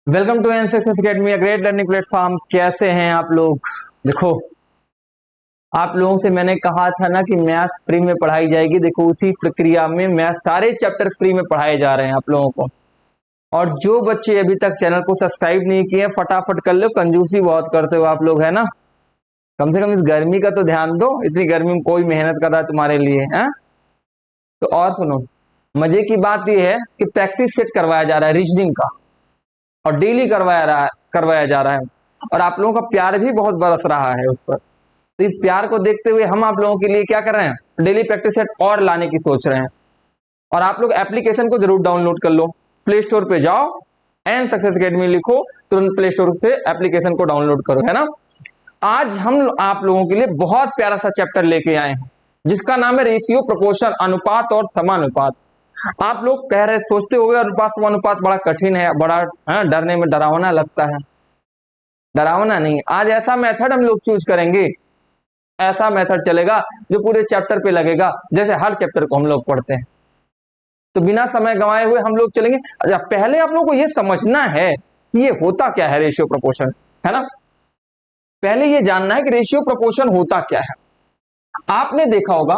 Welcome to an success academy, great learning platform. कैसे हैं आप लोग? देखो, आप लोगों से मैंने कहा था ना कि मैथ्स फ्री में पढ़ाई जाएगी। देखो, उसी प्रक्रिया में मैथ्स सारे चैप्टर फ्री में पढ़ाए जा रहे हैं आप लोगों को। और जो बच्चे अभी तक चैनल को सब्सक्राइब नहीं किए, फटाफट कर लो। कंजूसी बहुत करते हो आप लोग, है ना। कम से कम इस गर्मी का तो ध्यान दो। इतनी गर्मी में कोई मेहनत कर रहा है तुम्हारे लिए, है? तो और सुनो, मजे की बात यह है कि प्रैक्टिस सेट करवाया जा रहा है रीजनिंग का, और डेली करवाया जा रहा है। और आप लोगों का प्यार भी बहुत बरस रहा है उस पर। तो इस प्यार को देखते हुए हम आप लोगों के लिए क्या कर रहे हैं, डेली प्रैक्टिस सेट और लाने की सोच रहे हैं। और आप लोग एप्लीकेशन को जरूर डाउनलोड कर लो। प्ले स्टोर पे जाओ, एंड सक्सेस अकेडमी लिखो, तुरंत प्ले स्टोर से एप्लीकेशन को डाउनलोड करो, है ना। आज हम आप लोगों के लिए बहुत प्यारा सा चैप्टर लेके आए हैं, जिसका नाम है रेशियो, प्रोपोर्शन, अनुपात और समानुपात। आप लोग कह रहे, सोचते होंगे अनुपात समानुपात बड़ा कठिन है, बड़ा डरने में डरावना लगता है। डरावना नहीं, आज ऐसा मेथड हम लोग चूज करेंगे, ऐसा मेथड चलेगा जो पूरे चैप्टर पे लगेगा, जैसे हर चैप्टर को हम लोग पढ़ते हैं। तो बिना समय गंवाए हुए हम लोग चलेंगे। अच्छा, पहले आप लोग को ये समझना है कि ये होता क्या है रेशियो प्रोपोर्शन, है ना। पहले ये जानना है कि रेशियो प्रोपोर्शन होता क्या है। आपने देखा होगा,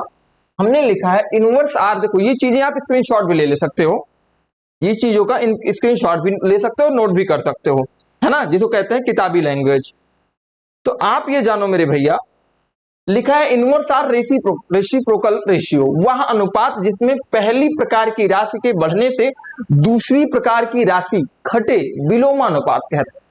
हमने लिखा है इनवर्स आर। देखो, ये चीजें आप स्क्रीनशॉट भी ले सकते हो, ये चीजों का स्क्रीनशॉट भी ले सकते हो, नोट भी कर सकते हो, है ना, जिसको कहते हैं किताबी लैंग्वेज। तो आप ये जानो मेरे भैया, लिखा है इनवर्स आर रेसिप्रोकल रेशियो, वह अनुपात जिसमें पहली प्रकार की राशि के बढ़ने से दूसरी प्रकार की राशि घटे, विलोमानुपात कहते हैं।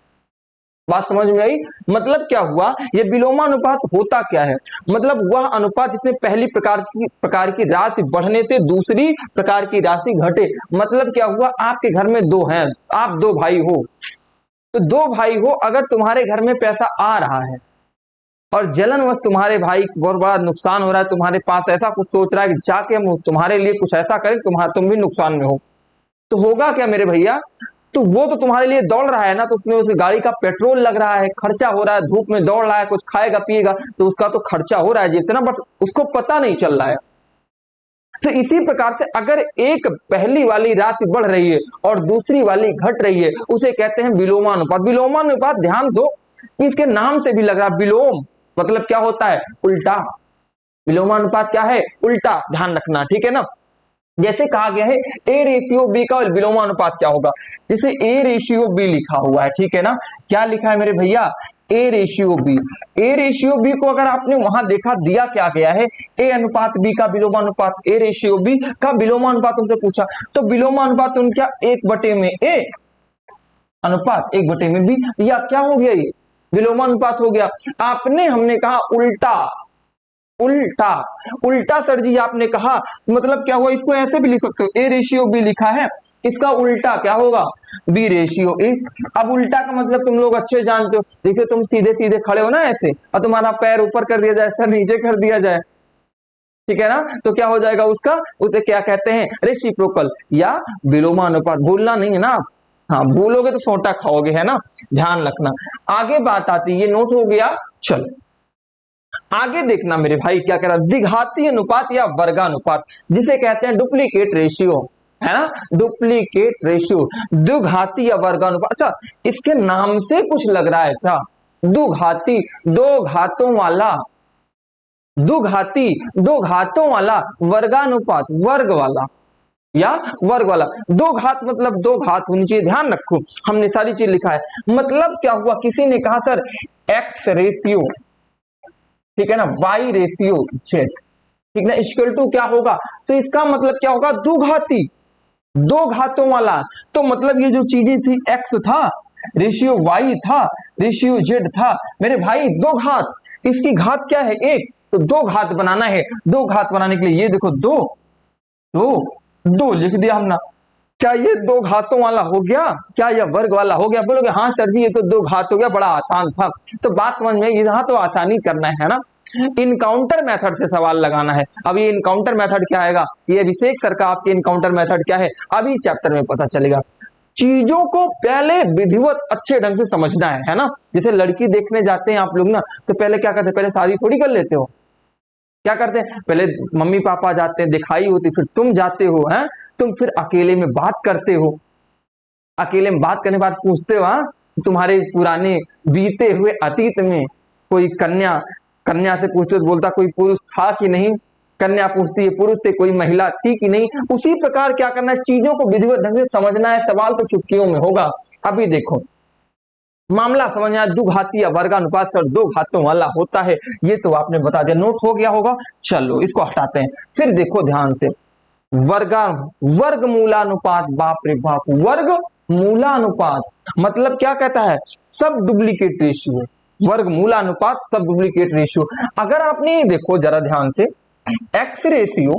बात समझ में आई? मतलब क्या हुआ, ये विलोमानुपात होता क्या है? मतलब वह अनुपात जिसमें पहली प्रकार की राशि बढ़ने से दूसरी प्रकार की राशि घटे। मतलब क्या हुआ, आपके घर में दो हैं, आप दो भाई हो। तो दो भाई हो, अगर तुम्हारे घर में पैसा आ रहा है और जलनवश तुम्हारे भाई को बहुत बड़ा नुकसान हो रहा है, तुम्हारे पास ऐसा कुछ सोच रहा है कि जाके हम तुम्हारे लिए कुछ ऐसा करें, तुम भी नुकसान में हो, तो होगा क्या मेरे भैया? तो वो तो तुम्हारे लिए दौड़ रहा है ना, तो उसमें उसकी गाड़ी का पेट्रोल लग रहा है, खर्चा हो रहा है, धूप में दौड़ रहा है, कुछ खाएगा पिएगा तो उसका तो खर्चा हो रहा है जेब से ना, बट उसको पता नहीं चल रहा है। तो इसी प्रकार से अगर एक पहली वाली राशि बढ़ रही है और दूसरी वाली घट रही है, उसे कहते हैं विलोमानुपात। विलोमानुपात ध्यान दो कि इसके नाम से भी लग रहा है, विलोम मतलब क्या होता है, उल्टा। विलोमानुपात क्या है, उल्टा, ध्यान रखना, ठीक है ना। जैसे कहा गया है ए रेशियो बी का विलोमानुपात क्या होगा, जैसे ए रेशियो बी लिखा हुआ है, ठीक है ना। क्या लिखा है मेरे भैया, A ratio B. A ratio B को अगर आपने वहां देखा, दिया क्या गया है, ए अनुपात बी का विलोमानुपात, ए रेशियो बी का विलोमानुपात उनसे पूछा। तो विलोमानुपात उनका 1/में ए अनुपात 1/में बी, या क्या हो गया, ये विलोमानुपात हो गया। आपने हमने कहा उल्टा, उल्टा। उल्टा सर जी आपने कहा, मतलब क्या हुआ, इसको ऐसे भी लिख सकते हो, ए रेशियो बी लिखा है, इसका उल्टा क्या होगा, बी रेशियो ए। अब उल्टा का मतलब तुम लोग अच्छे जानते हो, जैसे तुम सीधे सीधे खड़े हो ना ऐसे, और तुम्हारा पैर ऊपर कर दिया जाए, सर नीचे कर दिया जाए, ठीक है ना, तो क्या हो जाएगा उसका, उसे क्या कहते हैं, रेसिप्रोकल या विलोमानुपात। भूलना नहीं है ना आप, हाँ भूलोगे तो सोटा खाओगे, है ना, ध्यान रखना। आगे बात आती है, ये नोट हो गया। चल आगे देखना मेरे भाई, क्या कह रहा, द्विघाती अनुपात या वर्गानुपात, जिसे कहते हैं डुप्लीकेट रेशियो, है ना, डुप्लीकेट रेशियो, द्विघाती या वर्गानुपात। अच्छा, इसके नाम से कुछ लग रहा है क्या, द्विघाती, दो घातों वाला, द्विघाती दो घातों वाला, वर्गानुपात वर्ग वाला, या वर्ग वाला। दो घात मतलब दो घात होनी चाहिए, ध्यान रखो, हमने सारी चीज लिखा है। मतलब क्या हुआ, किसी ने कहा सर एक्स रेशियो, ठीक है ना, वाई रेशियो जेड, ठीक ना, इक्वल टू क्या होगा, तो इसका मतलब क्या होगा, द्विघाती, दो घातों वाला। तो मतलब ये जो चीजें थी, एक्स था, रेशियो वाई था, रेशियो जेड था, मेरे भाई दो घात, इसकी घात क्या है, एक, तो दो घात बनाना है। दो घात बनाने के लिए ये देखो, दो दो दो लिख दिया हमने। क्या ये दो घातों वाला हो गया, क्या यह वर्ग वाला हो गया? बोलोगे हाँ सर जी ये तो दो घात हो गया, बड़ा आसान था। तो बात समझ में, यहाँ तो आसानी करना है ना, इनकाउंटर मेथड से सवाल लगाना है। अब ये इनकाउंटर मेथड क्या आएगा, ये अभिषेक सर का आपके इनकाउंटर मेथड क्या है, अभी चैप्टर में पता चलेगा। चीजों को पहले विधिवत अच्छे ढंग से समझना है ना। जैसे लड़की देखने जाते हैं आप लोग ना, तो पहले क्या करते हैं, पहले शादी थोड़ी कर लेते हो, क्या करते हैं, पहले मम्मी पापा जाते हैं, दिखाई होती, फिर तुम जाते हो, हैं तुम फिर अकेले में बात करते हो, अकेले में बात करने के बाद पूछते हो हाँ, तुम्हारे पुराने बीते हुए अतीत में कोई कन्या, कन्या से पूछते तो बोलता कोई पुरुष था कि नहीं, कन्या पूछती है पुरुष से कोई महिला थी कि नहीं। उसी प्रकार क्या करना है, चीजों को विधिवत ढंग से समझना है, सवाल तो चुटकियों में होगा। अभी देखो मामला समझ आया, द्विघाती या वर्गानुपात सर दो घातों वाला होता है, ये तो आपने बता दिया, नोट हो गया होगा। चलो इसको हटाते हैं। फिर देखो ध्यान से, वर्गा वर्गमूलानुपात, बाप रे बाप, वर्गमूलानुपात मतलब क्या कहता है, सब डुप्लीकेट रेशियो, वर्गमूलानुपात सब डुप्लीकेट रेशियो। अगर आपने देखो जरा ध्यान से, X ratio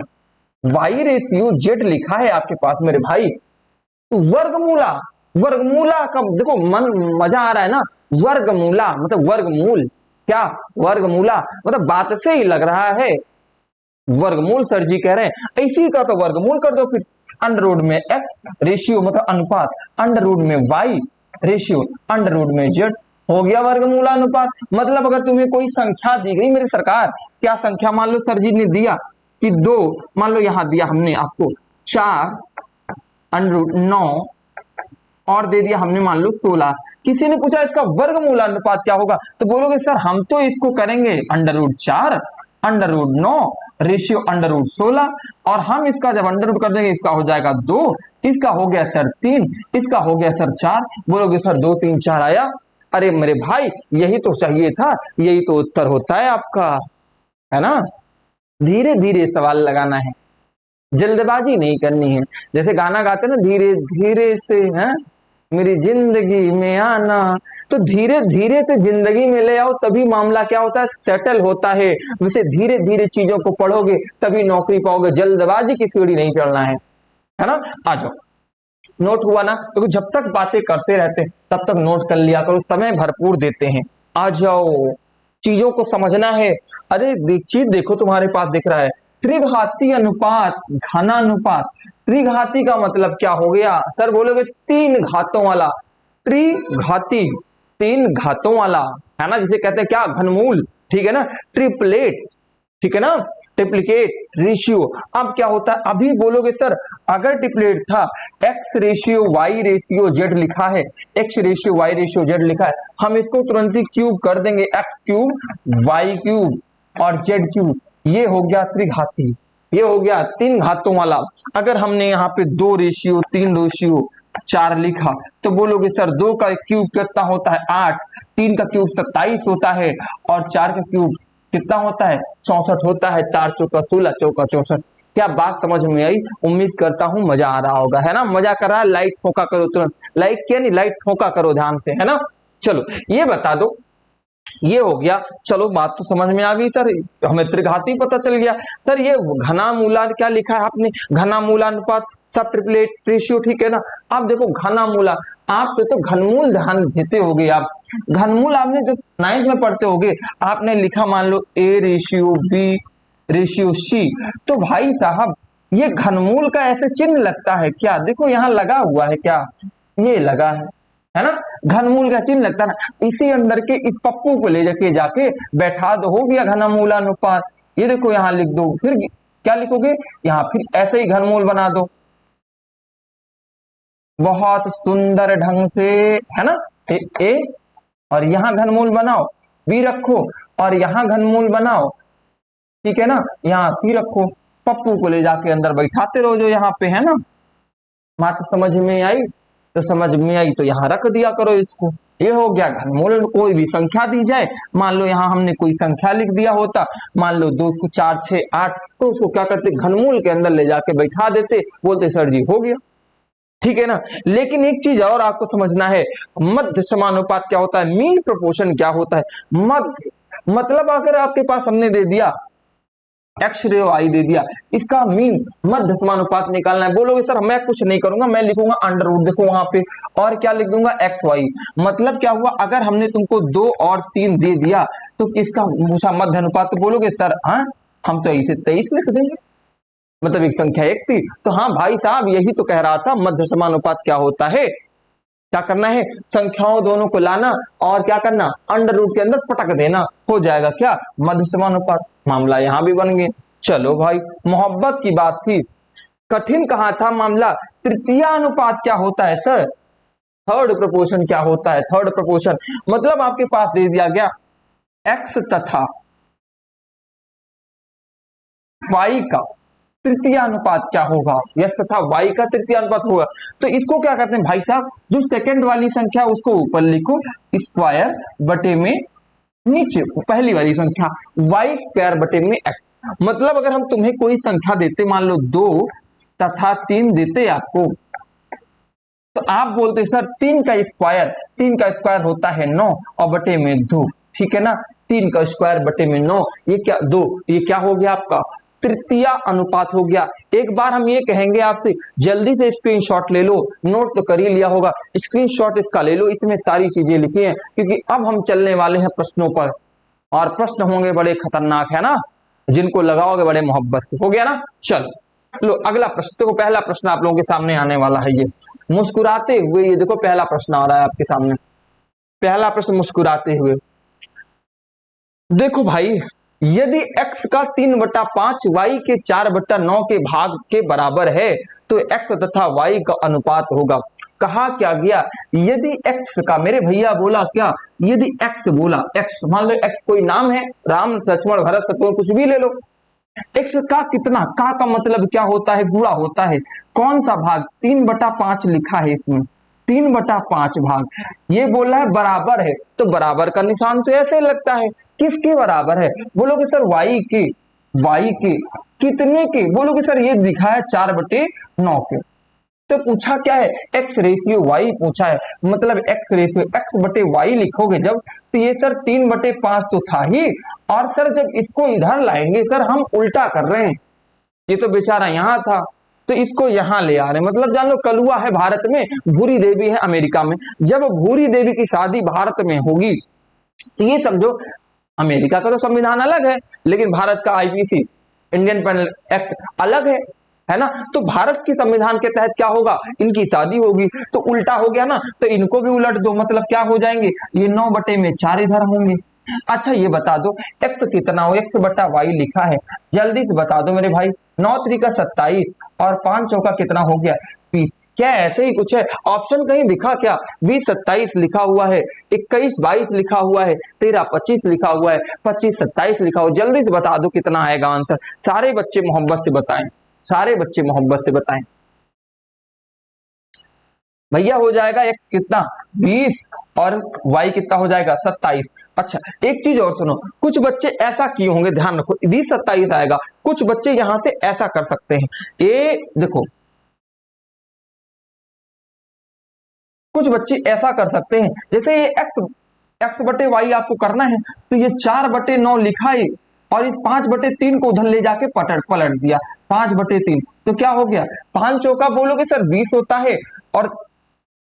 Y ratio Z लिखा है आपके पास मेरे भाई, तो वर्गमूला, वर्गमूला का देखो मन मजा आ रहा है ना, वर्गमूला मतलब वर्गमूल, क्या वर्गमूला मतलब बात से ही लग रहा है वर्गमूल सर जी कह रहे हैं, इसी का तो वर्गमूल कर दो फिर। अंडर रूट में एक्स रेशियो मतलब अनुपात, अंडर रूट में वाई रेशियो, अंडर रूट में जेड, हो गया वर्गमूलानुपात। मतलब अगर तुम्हें कोई संख्या दी गई मेरी सरकार, क्या संख्या मान लो सर जी ने दिया कि 2, मान लो यहां दिया हमने आपको 4 अंडर रूट 9 और दे दिया हमने मान लो 16, किसी ने पूछा इसका वर्गमूलानुपात क्या होगा, तो बोलोगे सर हम तो इसको करेंगे under root 4 under root 9 ratio under root 16, और हम इसका जब अंडर रूट कर देंगे इसका हो जाएगा 2, इसका हो गया सर 3, इसका हो गया सर 4। बोलोगे सर 2 3 4 आया, अरे मेरे भाई यही तो चाहिए था, यही तो उत्तर होता है आपका, है ना। धीरे धीरे सवाल लगाना है, जल्दबाजी नहीं करनी है। जैसे गाना गाते ना, धीरे धीरे से है मेरी जिंदगी में आना, तो धीरे धीरे से जिंदगी में ले आओ, तभी मामला क्या होता है, सेटल होता है। वैसे धीरे धीरे चीजों को पढ़ोगे तभी नौकरी पाओगे, जल्दबाजी की सीढ़ी नहीं चढ़ना है ना। आ जाओ, नोट हुआ ना, तो जब तक बातें करते रहते तब तक नोट कर लिया करो, समय भरपूर देते हैं। आ जाओ, चीजों को समझना है। अरे चीज देखो तुम्हारे पास दिख रहा है, त्रिघाती अनुपात, घनानुपात। त्रिघाती का मतलब क्या हो गया सर, बोलोगे 3 घातों वाला, त्रिघाती 3 घातों वाला, है ना, जिसे कहते हैं क्या, घनमूल, ठीक है ना, ट्रिपलेट, ठीक है ना, ट्रिप्लिकेट रेशियो। अब क्या होता है, अभी बोलोगे सर अगर ट्रिपलेट था, X ratio Y ratio Z लिखा है, X ratio Y ratio Z लिखा है, हम इसको तुरंत ही क्यूब कर देंगे, एक्स क्यूब वाई क्यूब और जेड क्यूब, ये हो गया त्रिघाती, ये हो गया 3 घातों वाला। अगर हमने यहाँ पे 2 रेशियो 3 रेशियो 4 लिखा, तो बोलोगे सर 2 का क्यूब कितना होता है 8, 3 का क्यूब 27 होता है, और 4 का क्यूब कितना होता है 64 होता है, 4 चौका 16 चौका 64। क्या बात समझ में आई, उम्मीद करता हूं मजा आ रहा होगा, है ना। मजा कर रहा है, लाइक ठोका करो तुरंत, लाइक क्या नहीं, लाइक ठोका करो ध्यान से, है ना। चलो ये बता दो, ये हो गया, चलो बात तो समझ में आ गई सर, हमें त्रिघाती पता चल गया। सर ये घना मूला क्या लिखा है आपने, घना मूलानुपात सब ट्रिपलेट रेशियो, ठीक है ना। आप देखो घना मूला, आप तो घनमूल ध्यान देते होगे आप, घनमूल आपने जो 9th में पढ़ते होगे, आपने लिखा मान लो A ratio B ratio C, तो भाई साहब ये घनमूल का ऐसे चिन्ह लगता है क्या, देखो यहाँ लगा हुआ है, क्या ये लगा है ना, घनमूल का चिन्ह लगता है ना, इसी अंदर के इस पप्पू को ले जाके जाके बैठा दो, हो गया घनमूलानुपात। ये देखो यहाँ लिख दो, फिर क्या लिखोगे यहाँ, फिर ऐसे ही घनमूल बना दो बहुत सुंदर ढंग से, है ना। ए और यहाँ घनमूल बनाओ, बी रखो और यहाँ घनमूल बनाओ, ठीक है ना, यहाँ सी रखो, पप्पू को ले जाके अंदर बैठाते रहो जो यहाँ पे, है ना। बात समझ में आई, तो समझ में आई तो यहाँ रख दिया करो इसको, ये हो गया घनमूल। कोई भी संख्या दी जाए, मान लो यहाँ हमने कोई संख्या लिख दिया होता, मान लो 2 4 6 8, तो उसको क्या करते, घनमूल के अंदर ले जाके बैठा देते, बोलते सर जी हो गया, ठीक है ना। लेकिन एक चीज और आपको समझना है, मध्य समानुपात क्या होता है, मीन प्रोपोर्शन क्या होता है, मध्य मतलब अगर आपके पास हमने दे दिया एक्स रे आई दे दिया, इसका मीन मध्य समानुपात निकालना है, बोलोगे सर मैं कुछ नहीं करूंगा, मैं लिखूंगा अंडर रूट, देखो वहां पे, और क्या लिख दूंगा एक्स वाई। मतलब क्या हुआ, अगर हमने तुमको 2 और 3 दे दिया तो इसका पूछा मध्य अनुपात, तो बोलोगे सर हाँ हम तो इसे 23 लिख देंगे, मतलब एक संख्या 1 थी, तो हाँ भाई साहब यही तो कह रहा था, मध्य समानुपात क्या होता है, क्या करना है, संख्याओं दोनों को लाना और क्या करना, अंडर रूट के अंदर पटक देना, हो जाएगा क्या, मध्य समानुपात। मामला यहां भी बन गया। चलो भाई, मोहब्बत की बात थी, कठिन कहां था मामला, तृतीय अनुपात क्या होता है सर, थर्ड प्रपोर्शन क्या होता है? थर्ड प्रपोर्शन मतलब आपके पास दे दिया गया x तथा y का तृतीय अनुपात क्या होगा, x तथा y का तृतीय अनुपात होगा। तो इसको क्या करते हैं भाई साहब, जो सेकंड वाली संख्या उसको ऊपर लिखो, स्क्वायर बटे में नीचे पहली वाली संख्या वाई स्क्वायर बटे में एक्स। मतलब अगर हम तुम्हें कोई संख्या देते, मान लो 2 तथा 3 देते आपको, तो आप बोलते सर 3 का स्क्वायर होता है 9 और बटे में 2, ठीक है ना। 3 का स्क्वायर बटे में 9, ये क्या 2, ये क्या हो गया आपका तृतीय अनुपात हो गया। एक बार हम ये कहेंगे आपसे, जल्दी से स्क्रीनशॉट ले लो, नोट तो कर ही लिया होगा, स्क्रीनशॉट इसका ले लो, इसमें सारी चीजें लिखी हैं, क्योंकि अब हम चलने वाले हैं प्रश्नों पर, और प्रश्न होंगे बड़े खतरनाक, है ना, जिनको लगाओगे बड़े मोहब्बत से। हो गया ना, चलो लो अगला प्रश्न। देखो पहला प्रश्न आप लोगों के सामने आने वाला है, ये मुस्कुराते हुए, ये देखो पहला प्रश्न आ रहा है आपके सामने। पहला प्रश्न मुस्कुराते हुए, देखो भाई, यदि x का 3/5 y के 4/9 के भाग के बराबर है तो x तथा y का अनुपात होगा। कहा क्या गया, यदि x का, मेरे भैया बोला क्या, यदि x बोला, x मान लो x कोई नाम है, राम लक्ष्मण भरत शत्रुघ्न कुछ भी ले लो, x का कितना, का मतलब क्या होता है, गुणा होता है। कौन सा भाग, 3/5 लिखा है इसमें, 3/5 भाग, ये बोला है बराबर है, तो बराबर का निशान तो ऐसे लगता है, किसके बराबर है, बोलोगे सर y के, y के कितने के, बोलोगे सर ये दिखा है 4/9 के। तो पूछा क्या है, x रेशियो y पूछा है, मतलब x रेशियो x बटे y लिखोगे जब, तो ये सर 3/5 तो था ही, और सर जब इसको इधर लाएंगे, सर हम उल्टा कर रहे हैं, ये तो बेचारा यहां था तो इसको यहां ले आ रहे हैं। मतलब जान लो कलुआ है भारत में, भूरी देवी है अमेरिका में। जब भूरी देवी की शादी भारत में होगी तो ये समझो, अमेरिका का तो संविधान अलग है, लेकिन भारत का आईपीसी, इंडियन पेनल एक्ट अलग है ना। तो भारत के संविधान के तहत क्या होगा, इनकी शादी होगी, तो उल्टा हो गया ना, तो इनको भी उलट दो, मतलब क्या हो जाएंगे, ये 9/4 इधर होंगे। अच्छा ये बता दो x कितना हो, x बटा y लिखा है, जल्दी से बता दो मेरे भाई। 9 त्रिका 27 और 5 चौका कितना हो गया 20। क्या ऐसे ही कुछ है, ऑप्शन कहीं दिखा क्या, 20 27 लिखा हुआ है, 21 22 लिखा हुआ है, 13 25 लिखा हुआ है, 25 27 लिखा हुआ, जल्दी से बता दो कितना आएगा आंसर। सारे बच्चे मोहब्बत से बताएं, सारे बच्चे मोहब्बत से बताएं भैया। हो जाएगा x कितना 20 और y कितना हो जाएगा 27। अच्छा एक चीज और सुनो, कुछ बच्चे ऐसा किए होंगे, ध्यान रखो, 20 27 आएगा, कुछ बच्चे यहां से ऐसा कर सकते हैं, ये देखो कुछ बच्चे ऐसा कर सकते हैं, जैसे ये x बटे वाई आपको करना है, तो ये 4/9 लिखा है, और इस 5/3 को उधर ले जाके पलट दिया, 5/3, तो क्या हो गया, 5 चौका बोलोगे सर 20 होता है, और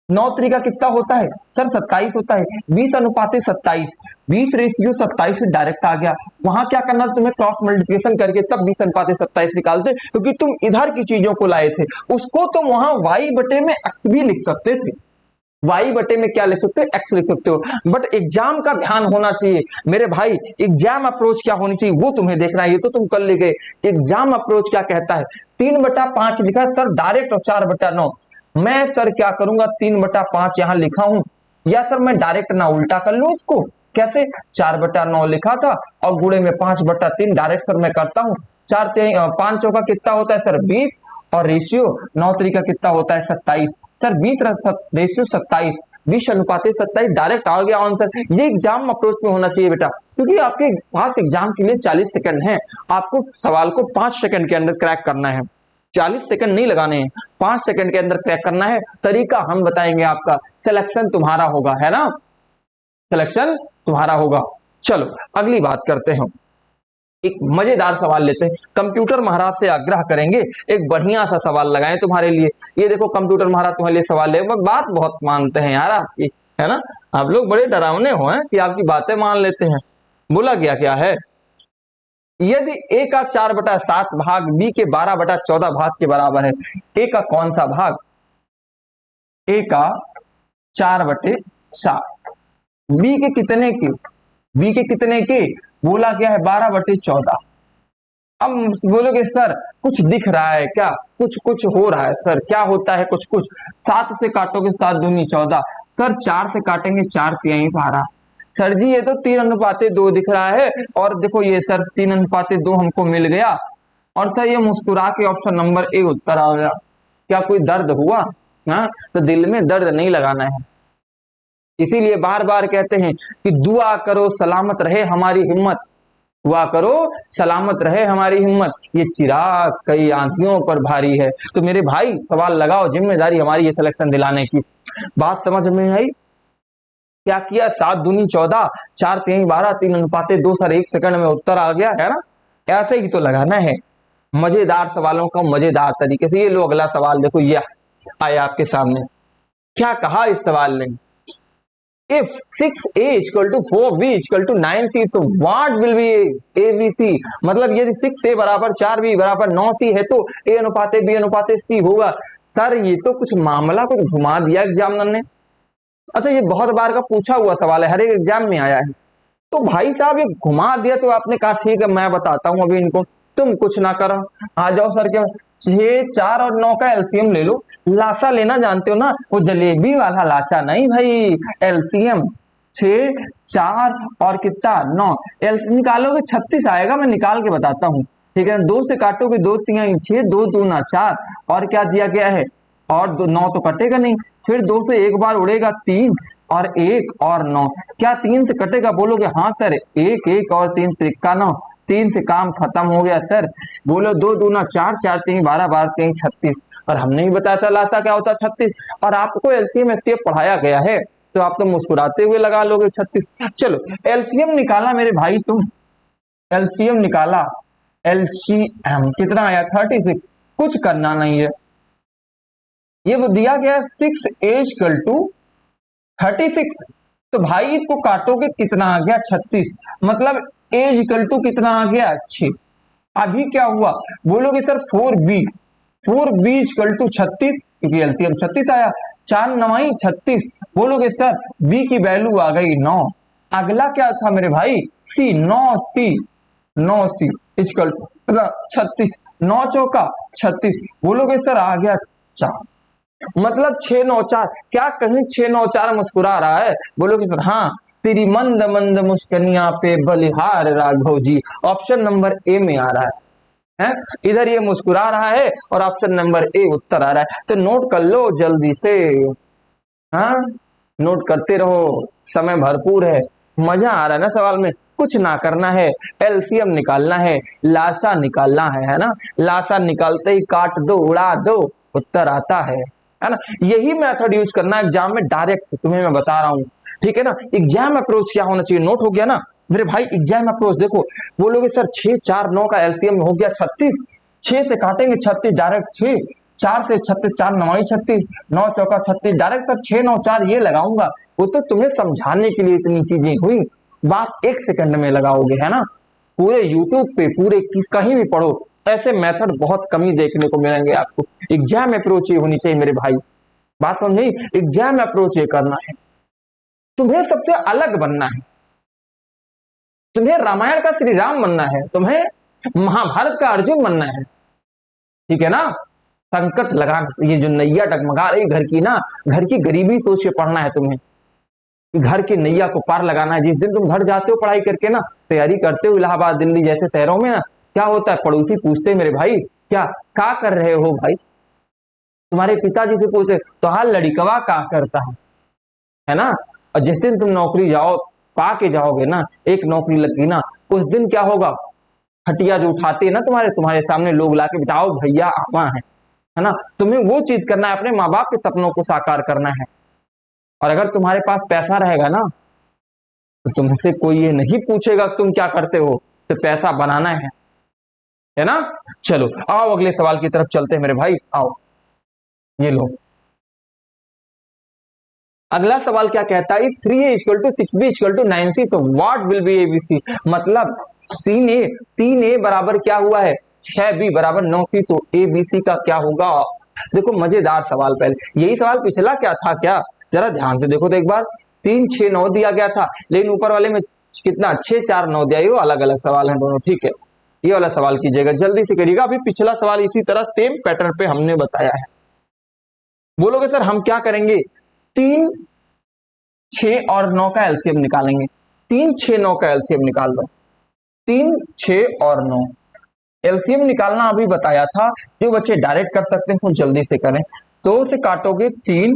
9 त्रिका कितना होता है सर 27 होता है, 20 अनुपाते 27, 20 रेशियो 27 डायरेक्ट आ गया। वहां क्या करना, तुम्हें क्रॉस मल्टीप्लिकेशन करके तब 20 अनुपाते 27 निकालते, क्योंकि तुम इधर की चीजों को लाए थे, उसको तुम वहां y बटे में x भी लिख सकते थे, y बटे में क्या लिख सकते हो, x लिख सकते हो। बट एग्जाम का ध्यान होना चाहिए मेरे भाई, एग्जाम अप्रोच क्या होनी चाहिए वो तुम्हें देखना है, ये तो तुम कल ले गए। एग्जाम अप्रोच क्या कहता है, 3/5 लिखा है सर डायरेक्ट, और 4/9, मैं सर क्या करूंगा 3/5 यहां लिखा हूं, या सर मैं डायरेक्ट ना उल्टा कर लूं इसको, कैसे, 4/9 लिखा था और गुणे में 5/3 डायरेक्ट सर मैं करता हूं, 5 चौका कितना होता है सर 20, और रेशियो 9 त्रिका कितना होता है 27, सर 20 रेशियो 27, 20 अनुपाते 27 डायरेक्ट आ गया आंसर। ये एग्जाम अप्रोच में होना चाहिए बेटा, क्योंकि आपके पास एग्जाम के लिए 40 सेकंड है, आपको सवाल को 5 सेकंड के अंदर क्रैक करना है, 40 सेकंड नहीं लगाने हैं, 5 सेकंड के अंदर क्रैक करना है। तरीका हम बताएंगे आपका, सिलेक्शन तुम्हारा होगा, है ना, सिलेक्शन तुम्हारा होगा। चलो अगली बात करते हैं, एक मजेदार सवाल लेते हैं, कंप्यूटर महाराज से आग्रह करेंगे एक बढ़िया सा सवाल लगाएं तुम्हारे लिए। ये देखो कंप्यूटर महाराज तुम्हारे लिए सवाल ले, बात बहुत मानते हैं यार आपकी, है ना, आप लोग बड़े डरावने हो हैं कि आपकी बातें मान लेते हैं। बोला गया क्या है, यदि a का 4/7 भाग b के 12/14 भाग के बराबर है, a का कौन सा भाग, a का 4/7, b के कितने के, b के कितने के, बोला गया है 12/14, अब बोलोगे सर कुछ दिख रहा है क्या, कुछ कुछ हो रहा है सर, क्या होता है कुछ कुछ। 7 से काटोगे 7 दूनी 14, सर 4 से काटेंगे 4 तिहाई 12, सर जी ये तो 3:2 दिख रहा है, और देखो ये सर 3:2 हमको मिल गया, और सर ये मुस्कुरा के ऑप्शन नंबर ए उत्तर आ गया। क्या कोई दर्द हुआ? हाँ, तो दिल में दर्द नहीं लगाना है। इसीलिए बार बार कहते हैं कि दुआ करो सलामत रहे हमारी हिम्मत, दुआ करो सलामत रहे हमारी हिम्मत, ये चिराग कई आंधियों पर भारी है। तो मेरे भाई सवाल लगाओ, जिम्मेदारी हमारी ये सिलेक्शन दिलाने की। बात समझ में आई? क्या किया, 7 दूनी 14, 4 तिहाई 12, 3:2, सर 1 सेकंड में उत्तर आ गया है ना। ऐसे ही तो लगाना है, मजेदार सवालों का मजेदार तरीके से। ये लो अगला सवाल देखो, ये आया आपके सामने। क्या कहा इस सवाल ने, if 6a equal to 4b equal to 9c so what will be abc, मतलब यदि 6a बराबर 4b बराबर 9c है तो a अनुपाते b अनुपाते c होगा। सर ये तो कुछ मामला कुछ घुमा दिया एग्जामिनर ने। अच्छा ये बहुत बार का पूछा हुआ सवाल है, हर एक एग्जाम में आया है, तो भाई साहब ये घुमा दिया, तो आपने कहा ठीक है मैं बताता हूं अभी इनको, तुम कुछ ना करो, आ जाओ सर के 6, 4 और 9 का एलसीएम ले लो। लासा लेना जानते हो ना, वो जलेबी वाला लासा नहीं भाई, एलसीएम 6, 4 और कितना 9, निकालोगे 36 आएगा, मैं निकाल के बताता हूँ। ठीक है, 2 से काटोगे 2 तिहाई 6, 2 दूना 4, और क्या दिया गया है, और 9 तो कटेगा नहीं, फिर 2 से एक बार उड़ेगा 3, और 1 और 9, क्या 3 से कटेगा? बोलोगे हाँ सर, 1 1 और 3 त्रिका 9, 3 से काम खत्म हो गया सर। बोलो 2 दूना 4, 4 3 12, 12 3 36, और हमने ही बताया था लासा क्या होता है 36, और आपको एलसीएम एचसीएफ पढ़ाया गया है, तो आप तो मुस्कुराते हुए लगा लोगे 36। चलो एलसीएम निकाला मेरे भाई, तुम एलसीएम निकाला, एलसीएम कितना आया 36, कुछ करना नहीं है, ये वो दिया गया 6a इक्वल टू 36, तो भाई इसको काटोगे कितना आ गया 36, मतलब a इक्वल टू कितना आ गया 6। अभी क्या हुआ, बोलोगे सर 4b इक्वल टू 36, क्योंकि एलसीएम 36 आया, 4 9 36, बोलोगे सर b की वैल्यू आ गई 9। अगला क्या था मेरे भाई, c 9c इक्वल टू 36, 9 चौका 36, बोलोगे सर आ गया 4, मतलब 6 9 4, क्या कहीं 6 9 4 मुस्कुरा रहा है? बोलोगे सर हाँ, तेरी मंद मंद मुस्कनिया पे बलिहार Raghav ji, option number A में आ रहा है, इधर ये मुस्कुरा रहा है और ऑप्शन नंबर ए उत्तर आ रहा है, तो नोट कर लो जल्दी से। हाँ, नोट करते रहो, समय भरपूर है, मजा आ रहा है ना सवाल में, कुछ ना करना है, एलसीएम निकालना है, लासा निकालना है ना, लासा निकालते ही काट दो उड़ा दो, उत्तर आता है ना। यही मेथड यूज करना एग्जाम में डायरेक्ट, तुम्हें मैं बता रहा हूं, ठीक है ना। एग्जाम अप्रोच क्या होना चाहिए, नोट हो गया ना मेरे भाई। एग्जाम अप्रोच देखो, बोलोगे सर 6 4 9 का एलसीएम हो गया 36, 6 से काटेंगे 36 डायरेक्ट 6, 4 से 36, 4 9 36, 9 चौका 36, डायरेक्ट सर 6 9 4 ये लगाऊंगा, वो तो तुम्हें समझाने के लिए इतनी चीजें हुई, बात 1 सेकंड में लगाओगे, है ना। पूरे यूट्यूब पे पूरे किस कहीं भी पढ़ो, ऐसे मेथड बहुत कम ही देखने को मिलेंगे आपको। एग्जाम अप्रोच ये होनी चाहिए मेरे भाई, बात समझ नहीं, एग्जाम अप्रोच ये करना है, तुम्हें सबसे अलग बनना है, तुम्हें रामायण का श्री राम बनना है, तुम्हें महाभारत का अर्जुन बनना है, ठीक है ना। संकट लगा, ये जो नैया डगमगा रही घर की ना, घर की गरीबी सोच के पढ़ना है तुम्हें, घर की नैया को पार लगाना है। जिस दिन तुम घर जाते हो पढ़ाई करके ना, तैयारी करते हो, इलाहाबाद दिल्ली जैसे शहरों में ना, क्या होता है, पड़ोसी पूछते हैं मेरे भाई क्या कर रहे हो भाई, तुम्हारे पिताजी से पूछते तो हाल लड़िकवा का करता है ना। और जिस दिन तुम नौकरी जाओ पा के जाओगे ना, एक नौकरी लगी ना, उस दिन क्या होगा, खटिया जो उठाते हैं ना तुम्हारे सामने लोग लाके बताओ भैया आवा है ना। तुम्हें वो चीज करना है, अपने माँ बाप के सपनों को साकार करना है। और अगर तुम्हारे पास पैसा रहेगा ना, तो तुमसे कोई ये नहीं पूछेगा तुम क्या करते हो, तो पैसा बनाना है ना। चलो आओ अगले सवाल की तरफ चलते हैं मेरे भाई, आओ ये लो। अगला सवाल क्या कहता है, if 3a equal to 6b equal to 9c so what will be ABC, मतलब 3a बराबर क्या हुआ है 6b बराबर 9c, तो एबीसी का क्या होगा। देखो मजेदार सवाल, पहले यही सवाल पिछला क्या था, क्या जरा ध्यान से देखो तो एक बार, 3 6 9 दिया गया था, लेकिन ऊपर वाले में कितना 6 4 9 दिया, ये अलग अलग सवाल है दोनों, ठीक है। ये वाला सवाल कीजिएगा, जल्दी से करिएगा। अभी पिछला सवाल इसी तरह सेम पैटर्न पे हमने बताया है। बोलोगे सर हम क्या करेंगे, 3, 6 और 9 का एलसीएम निकालेंगे। 3, 6, 9 का एलसीएम निकाल लो। 3, 6 और 9 एलसीएम निकालना अभी बताया था। जो बच्चे डायरेक्ट कर सकते हैं वो जल्दी से करें। 2 से काटोगे 3,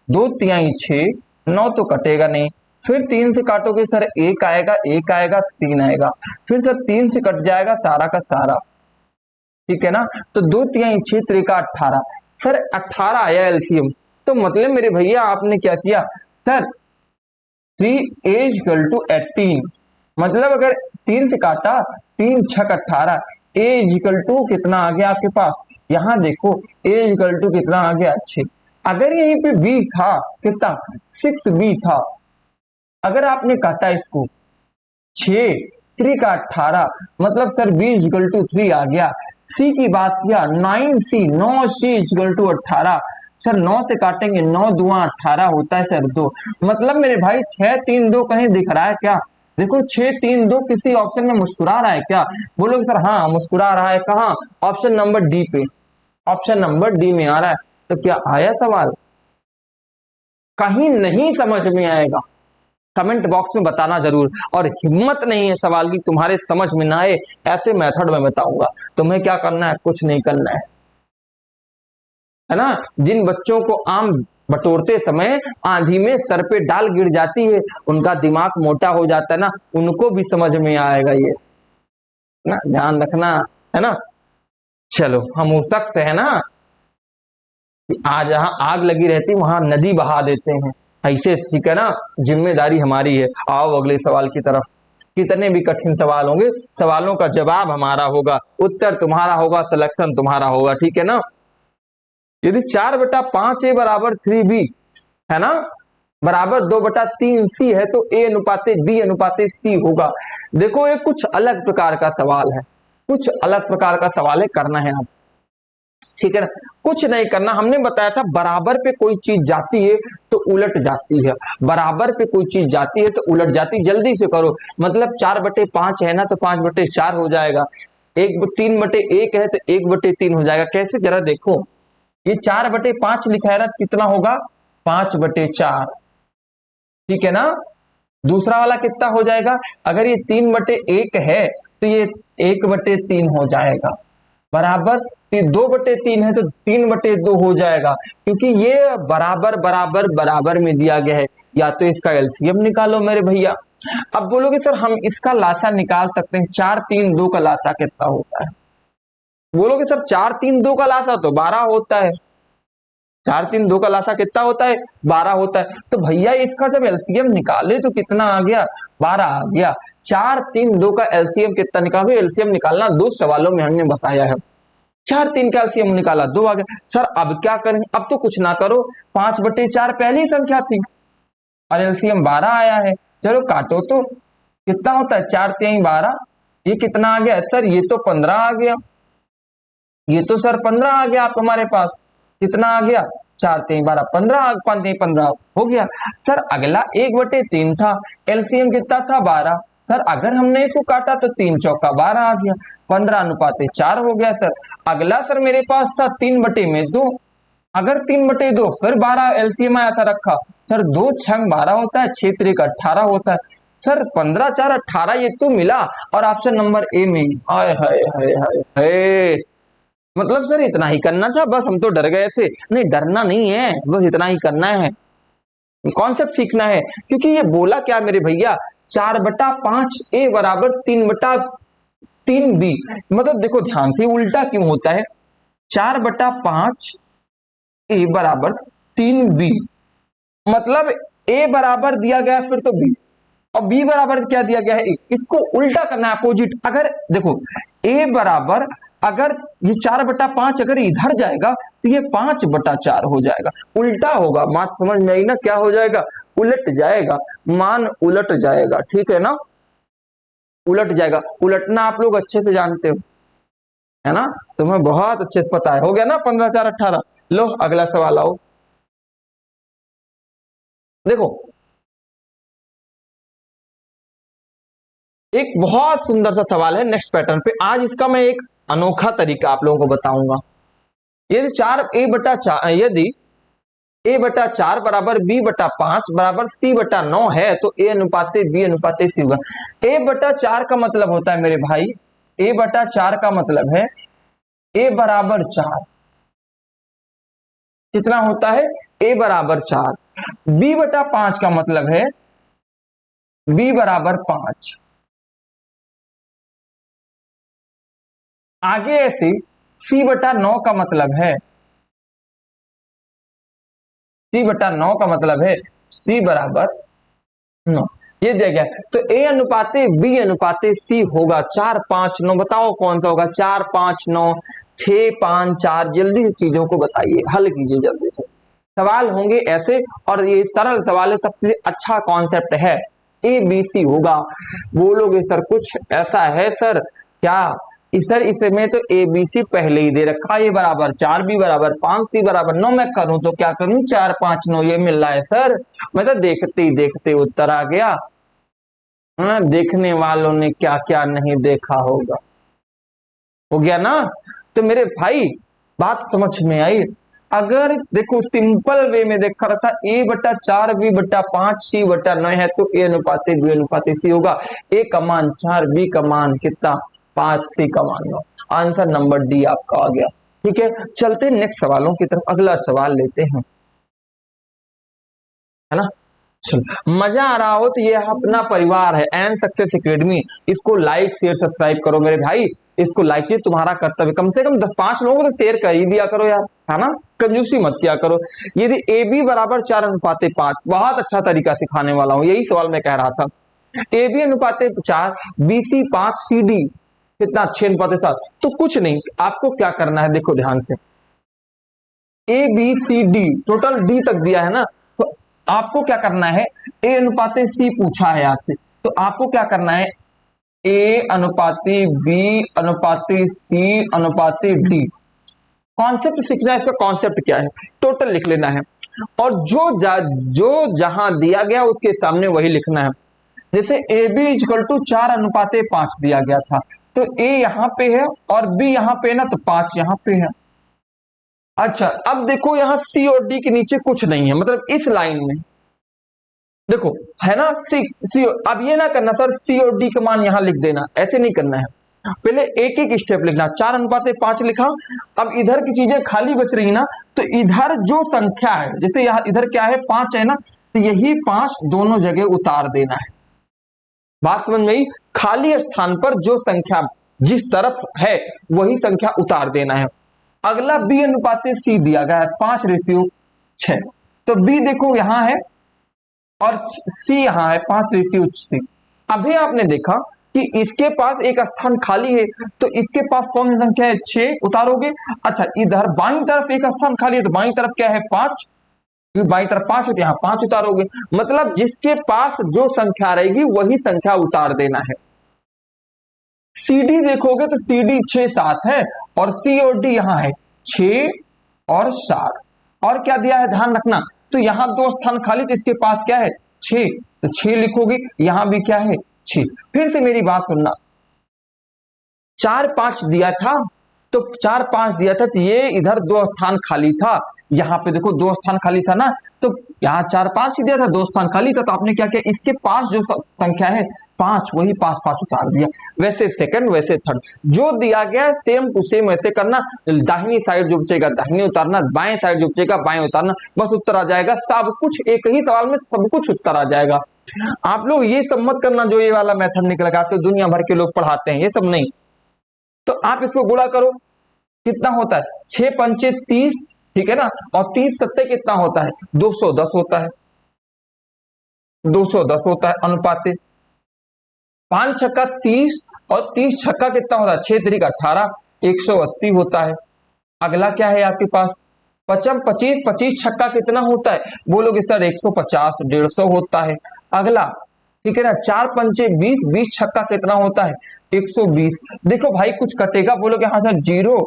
2 तिहाई 6, 9 तो कटेगा नहीं। फिर 3 से काटोगे सर 1 आएगा, 1 आएगा, 3 आएगा। फिर सर 3 से कट जाएगा सारा का सारा, ठीक है ना। तो 2 तिहाई 6 त्रिका 18, सर 18 आया एलसीएम। तो मतलब मेरे भैया आपने क्या किया सर, 3 इज इक्वल टू 18। मतलब अगर 3 से काटा, 3 छक 18, ए इज इक्वल टू कितना आ गया आपके पास, यहां देखो ए इज इक्वल टू कितना आ गया 6। अगर यहीं पे बी था कितना 6 बी था, अगर आपने काटा इसको 6 3 का 18, मतलब sir B is equal to 3 आ गया। सी की बात किया 9C, 9C is equal to 18। Sir 9 से काटेंगे 9 दुआ 18 होता है सर 2। मतलब मेरे भाई 6 3 2 कहीं दिख रहा है क्या, देखो 6 3 2 किसी ऑप्शन में मुस्कुरा रहा है क्या, बोलोगे सर हाँ मुस्कुरा रहा है। कहाँ, ऑप्शन नंबर डी पे, ऑप्शन नंबर डी में आ रहा है। तो क्या आया सवाल, कहीं नहीं समझ में आएगा कमेंट बॉक्स में बताना जरूर। और हिम्मत नहीं है सवाल की तुम्हारे समझ में ना आए, ऐसे मेथड में बताऊंगा। तुम्हें क्या करना है, कुछ नहीं करना है ना। जिन बच्चों को आम बटोरते समय आंधी में सर पे डाल गिर जाती है, उनका दिमाग मोटा हो जाता है ना, उनको भी समझ में आएगा ये ना, ध्यान रखना है ना। चलो हम उस शख्स है ना, आज जहां आग लगी रहती वहां नदी बहा देते हैं, ऐसे ठीक है ना। जिम्मेदारी हमारी है। आओ अगले सवाल की तरफ। कितने भी कठिन सवाल होंगे, सवालों का जवाब हमारा होगा, उत्तर तुम्हारा होगा, सिलेक्शन तुम्हारा होगा, ठीक है ना। यदि 4/5 ए बराबर 3B है ना, बराबर 2/3C है, तो ए अनुपाते बी अनुपाते सी होगा। देखो ये कुछ अलग प्रकार का सवाल है, कुछ अलग प्रकार का सवाल है, करना है आप, ठीक है ना। कुछ नहीं करना, हमने बताया था बराबर पे कोई चीज जाती है तो उलट जाती है, बराबर पे कोई चीज जाती है तो उलट जाती है। जल्दी से करो, मतलब 4/5 है ना तो 5/4 हो जाएगा। 3/1 है तो 1/3 हो जाएगा। कैसे, जरा देखो, ये 4/5 लिखा है ना, कितना होगा 5/4, ठीक है ना। दूसरा वाला कितना हो जाएगा, अगर ये 3/1 है तो ये 1/3 हो जाएगा, बराबर। 2/3 है तो 3/2 हो जाएगा, क्योंकि ये बराबर बराबर बराबर में दिया गया है। या तो इसका एलसीएम निकालो मेरे भैया। अब बोलोगे सर हम इसका लासा निकाल सकते हैं, 4 3 2 का लासा कितना होता है। बोलोगे सर 4 3 2 का लासा तो 12 होता है, 4 3 2 का लासा कितना होता है 12 होता है। तो भैया इसका जब एलसीएम निकाले तो कितना आ गया 12 आ गया। 4 3 2 का एलसीएम कितना निकालो, एलसीएम निकालना 2 सवालों में हमने बताया है। 4 3 का एलसीएम निकाला 2 आ गया। सर अब क्या करें, अब तो कुछ ना करो, 5/4 पहली संख्या थी और एलसीएम 12 आया है, चलो काटो तो कितना होता है 4 3 12, ये कितना आ गया सर, ये तो 15 आ गया, ये तो सर 15 आ गया। आप हमारे पास कितना आ गया 4 3 12 15, 5 3 15 हो गया। सर अगला 1/3 था, एलसीएम कितना था 12। सर अगर हमने इसको काटा तो 3 चौका 12 आ गया, 15/4 हो गया। सर अगला सर मेरे पास था 3/2, अगर 3/2 फिर 12 एलसीएम आया था रखा। सर 2 6 12 होता है, 6 3 18 होता है। सर 15 4 18 ये तो मिला, और ऑप्शन नंबर ए में, हाय हाय हाय हाय हाय। मतलब सर इतना ही करना था बस, हम तो डर गए थे। नहीं डरना नहीं है, बस इतना ही करना है, कॉन्सेप्ट सीखना है। क्योंकि ये बोला क्या मेरे भैया, 4/5 ए बराबर 3/3 बी। मतलब देखो ध्यान से, उल्टा क्यों होता है, 4/5 ए बराबर 3B, मतलब ए बराबर दिया गया फिर तो बी, और बी बराबर क्या दिया गया है ए। इसको उल्टा करना है, अपोजिट। अगर देखो ए बराबर, अगर ये 4/5 अगर इधर जाएगा तो ये 5/4 हो जाएगा, उल्टा होगा। बात समझ में आई ना, क्या हो जाएगा, उलट जाएगा, मान उलट जाएगा, ठीक है ना, उलट जाएगा। उलटना आप लोग अच्छे से जानते हो है ना, तुम्हें बहुत अच्छे से पता है। हो गया ना 15 4 18। लो अगला सवाल आओ, देखो एक बहुत सुंदर सा सवाल है नेक्स्ट पैटर्न पे। आज इसका मैं एक अनोखा तरीका आप लोगों को बताऊंगा। यदि ए बटा चार बराबर बी बटा पांच बराबर सी बटा 9 है तो ए अनुपाते बी अनुपाते सी होगा। ए बटा चार का मतलब होता है मेरे भाई, ए बटा चार का मतलब है ए बराबर चार। कितना होता है? ए बराबर चार। बी बटा पांच का मतलब है बी बराबर पांच। आगे ऐसे सी बटा 9 का मतलब है सी बटा 9 का मतलब है सी बराबर 9। ये दिया गया। तो ए अनुपाते बी अनुपाते सी होगा 4 5 9। बताओ कौन सा होगा? 4 5 9, 6 5 4। जल्दी से चीजों को बताइए, हल कीजिए जल्दी से। सवाल होंगे ऐसे और ये सरल सवाल है, सबसे अच्छा कॉन्सेप्ट है। ए बी सी होगा। बोलोगे सर कुछ ऐसा है सर क्या? सर इसमें तो ए बी सी पहले ही दे रखा, ए बराबर चार बी बराबर पांच सी बराबर 9। मैं करूं तो क्या करूं? 4 5 9 ये मिल रहा है सर। मैं तो देखते ही देखते उत्तर आ गया। देखने वालों ने क्या क्या नहीं देखा होगा। हो गया ना? तो मेरे भाई बात समझ में आई। अगर देखो सिंपल वे में देखा रहता ए बटा चार बी बटा पांच सी बटा 9 है तो ए अनुपाते बी अनुपाते सी होगा। ए का मान 4, बी का मान कितना 5, सी का मान 9। आंसर नंबर डी आपका आ गया। ठीक है, चलते नेक्स्ट सवालों की तरफ। अगला सवाल लेते हैं, है ना? चलो, मजा आ रहा हो तो ये अपना परिवार है एन सक्सेस एकेडमी। इसको लाइक शेयर सब्सक्राइब करो मेरे भाई। इसको लाइक, ये तुम्हारा कर्तव्य। कम से कम 10 5 लोगों को तो शेयर कर ही दिया करो यार, है ना? कंजूसी मत किया करो। यदि ए बी बराबर 4 अनुपाते 5, बहुत अच्छा तरीका सिखाने वाला हूं, यही सवाल मैं कह रहा था। ए बी अनुपाते 4, बी सी 5, सी डी कितना 6 अनुपाते 7। तो कुछ नहीं, आपको क्या करना है देखो ध्यान से। A B C D total D तक दिया है ना, तो आपको क्या करना है? ए अनुपाते सी पूछा है आपसे, तो आपको क्या करना है? ए अनुपाति बी अनुपाति सी अनुपाति डी। कॉन्सेप्ट सीखना है, इसका कॉन्सेप्ट क्या है टोटल लिख लेना है। और जो जहां दिया गया उसके सामने वही लिखना है। जैसे ए बी इजकल टू 4 अनुपाते 5 दिया गया था, तो ए यहां पे है और बी यहां पे ना, तो 5 यहां पे है। अच्छा, अब देखो यहां सी और डी के नीचे कुछ नहीं है, मतलब इस लाइन में देखो है ना सी। अब ये ना करना सर सी और डी का मान यहां लिख देना, ऐसे नहीं करना है। पहले एक एक स्टेप लिखना। 4 अनुपात 5 लिखा। अब इधर की चीजें खाली बच रही ना, तो इधर जो संख्या है, जैसे यहां इधर क्या है 5 है ना, तो यही 5 दोनों जगह उतार देना है। बात समझ में आई? खाली स्थान पर जो संख्या जिस तरफ है वही संख्या उतार देना है। अगला बी अनुपात सी दिया गया है 5:6। तो बी देखो यहां है और सी यहां है 5:6। अभी आपने देखा कि इसके पास एक स्थान खाली है, तो इसके पास कौन सी संख्या है 6 उतारोगे। अच्छा, इधर बाईं तरफ एक स्थान खाली है, तो बाईं तरफ क्या है 5, बाईं तरफ 5 है तो यहां 5 उतारोगे। मतलब जिसके पास जो संख्या रहेगी वही संख्या उतार देना है। सी डी देखोगे तो सी डी 6 7 है और सी और डी यहां है 6 और 7। और क्या दिया है ध्यान रखना, तो यहां 2 स्थान खाली, तो इसके पास क्या है 6, तो 6 लिखोगे। यहां भी क्या है 6। फिर से मेरी बात सुनना, 4 5 दिया था, तो 4 5 दिया था, तो ये इधर 2 स्थान खाली था। यहाँ पे देखो 2 स्थान खाली था ना, तो यहाँ 4 5 ही दिया था, 2 स्थान खाली था, तो आपने क्या किया, इसके पास जो संख्या है 5, वही 5 5 उतार दिया। वैसे सेकंड वैसे थर्ड, जो दिया गया सेम टू सेम वैसे करना। दाहिनी साइड जो बचेगा दाहिनी उतारना, बाएं साइड जो बचेगा बाएं उतारना, बस उत्तर आ जाएगा। सब कुछ एक ही सवाल में सब कुछ उत्तर आ जाएगा। आप लोग ये सब मत करना जो ये वाला मेथड निकल गया, तो दुनिया भर के लोग पढ़ाते हैं, ये सब नहीं। तो आप इसको गुणा करो, कितना होता है 6 पंचे 30, ठीक है ना, और 30 सत्ते कितना होता है 210 होता है, 210 होता है अनुपाते। 5 छक्का 30 और 30 छक्का कितना होता है 6 3 18, 180 होता है। अगला क्या है आपके पास 55 25 25 छक्का कितना होता है, बोलोगे सर 150 150 होता है। अगला ठीक है ना, 4 पंचे 20 20 छक्का कितना होता है 120। देखो भाई कुछ कटेगा, बोलोगे हाँ सर 0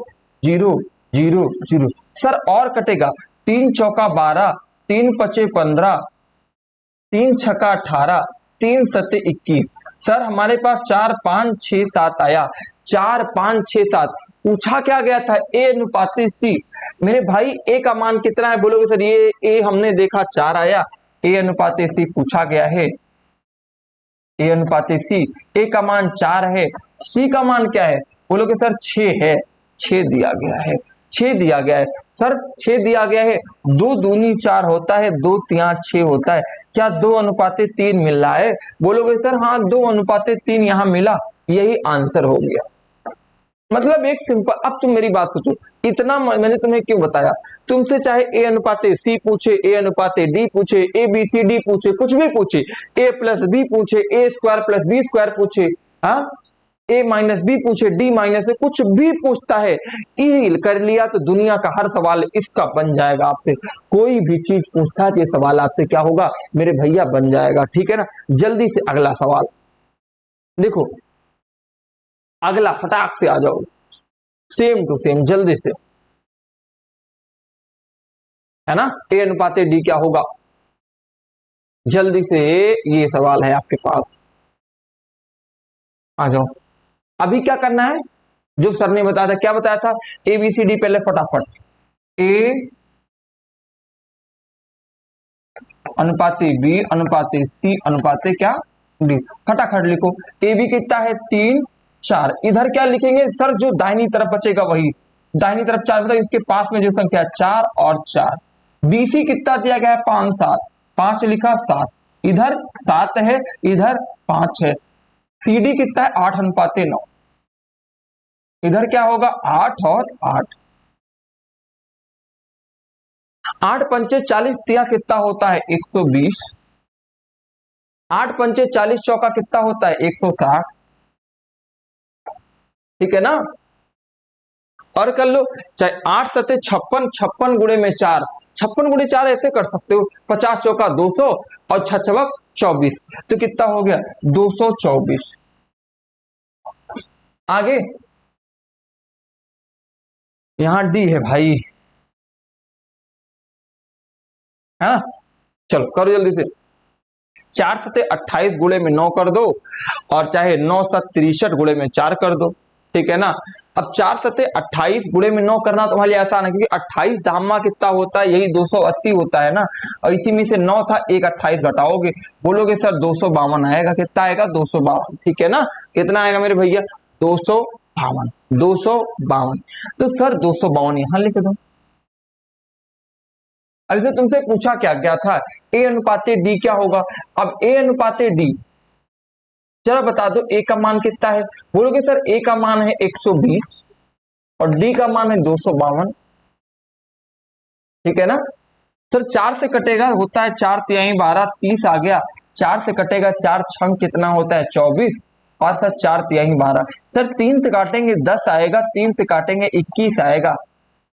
0 0 0। सर और कटेगा 3 चौका 12, 3 पचे 15, 3 छक्का 18, 3 सत्ते 21। सर हमारे पास 4 5 6 7 आया, 4 5 6 7 पूछा क्या गया था ए अनुपात सी। मेरे भाई ए का मान कितना है बोलोगे सर, ये ए हमने देखा 4 आया, ए अनुपात सी पूछा गया है, ए अनुपात सी, ए का मान 4 है, सी का मान क्या है बोलोगे सर 6 है, 6 दिया गया है, 6 दिया गया है सर, 6 दिया गया है। 2 दूनी 4 होता है, 2 तिया 6 होता है, क्या 2 अनुपात 3 मिल रहा है बोलोगे सर हाँ 2 अनुपात 3 यहां मिला, यही आंसर हो गया। मतलब एक सिंपल, अब तुम मेरी बात सोचो, इतना मैंने तुम्हें क्यों बताया, तुमसे चाहे ए अनुपात सी पूछे, ए अनुपात डी पूछे, ए बी सी डी पूछे, कुछ भी पूछे, ए प्लस बी पूछे, ए स्क्वायर प्लस बी स्क्वायर पूछे, हाँ ए माइनस बी पूछे, डी माइनस ए, कुछ भी पूछता है, ई कर लिया तो दुनिया का हर सवाल इसका बन जाएगा आपसे। कोई भी चीज पूछता है तो ये सवाल आपसे क्या होगा मेरे भैया बन जाएगा, ठीक है ना। जल्दी से अगला सवाल देखो, अगला फटाक से आ जाओ, सेम टू सेम जल्दी से, है ना। ए अनुपात डी क्या होगा, जल्दी से ये सवाल है आपके पास, आ जाओ। अभी क्या करना है, जो सर ने बताया था, क्या बताया था, ए बी सी डी, पहले फटाफट ए अनुपात बी अनुपात सी अनुपात क्या डी, खटाखट लिखो। ए बी कितना है 3 4, इधर क्या लिखेंगे सर, जो दाहिनी तरफ बचेगा वही, दाहिनी तरफ 4 मतलब इसके पास में जो संख्या 4 और 4। बीसी कितना दिया गया है 5 7, 5 लिखा 7, इधर 7 है, इधर 5 है। सीडी कितना है 8 अनुपात 9, इधर क्या होगा 8 और 8, 8 पंचे 40 तिया कितना होता है 120, 8 पंचे 40 चौका कितना होता है 160, ठीक है ना। और कर लो चाहे 8 सते 56, 56 गुणे में 4, 56 गुणे 4 ऐसे कर सकते हो, 50 चौका 200 और 6 छबक 24, तो कितना हो गया 224। आगे यहां डी है भाई, है ना। चलो करो जल्दी से, 4 सते 28 गुणे में 9 कर दो, और चाहे 9 सत 63 गुणे में 4 कर दो, ठीक है ना। अब 4 सते 28 गुणे में 9 करना तुम्हारे लिए आसान है, क्योंकि 28 धामा कितना होता है, यही 280 होता है ना, और इसी में से 9 था, एक 28 घटाओगे, बोलोगे सर 252 आएगा, कितना आएगा 252, ठीक है ना। कितना आएगा मेरे भैया 252, 252, तो सर 252 यहां लिख दो। अभी से तुमसे पूछा क्या गया था, ए अनुपात डी क्या होगा। अब ए अनुपात डी जरा बता दो, ए का मान कितना है, बोलोगे सर ए का मान है 120 और डी का मान है 252, ठीक है ना। सर 4 से कटेगा होता है 4 तिहाई 12, 30 आ गया, 4 से कटेगा 4 छंग कितना होता है 24, और सर 4 तिहाई 12, सर 3 से काटेंगे 10 आएगा, 3 से काटेंगे 21 आएगा,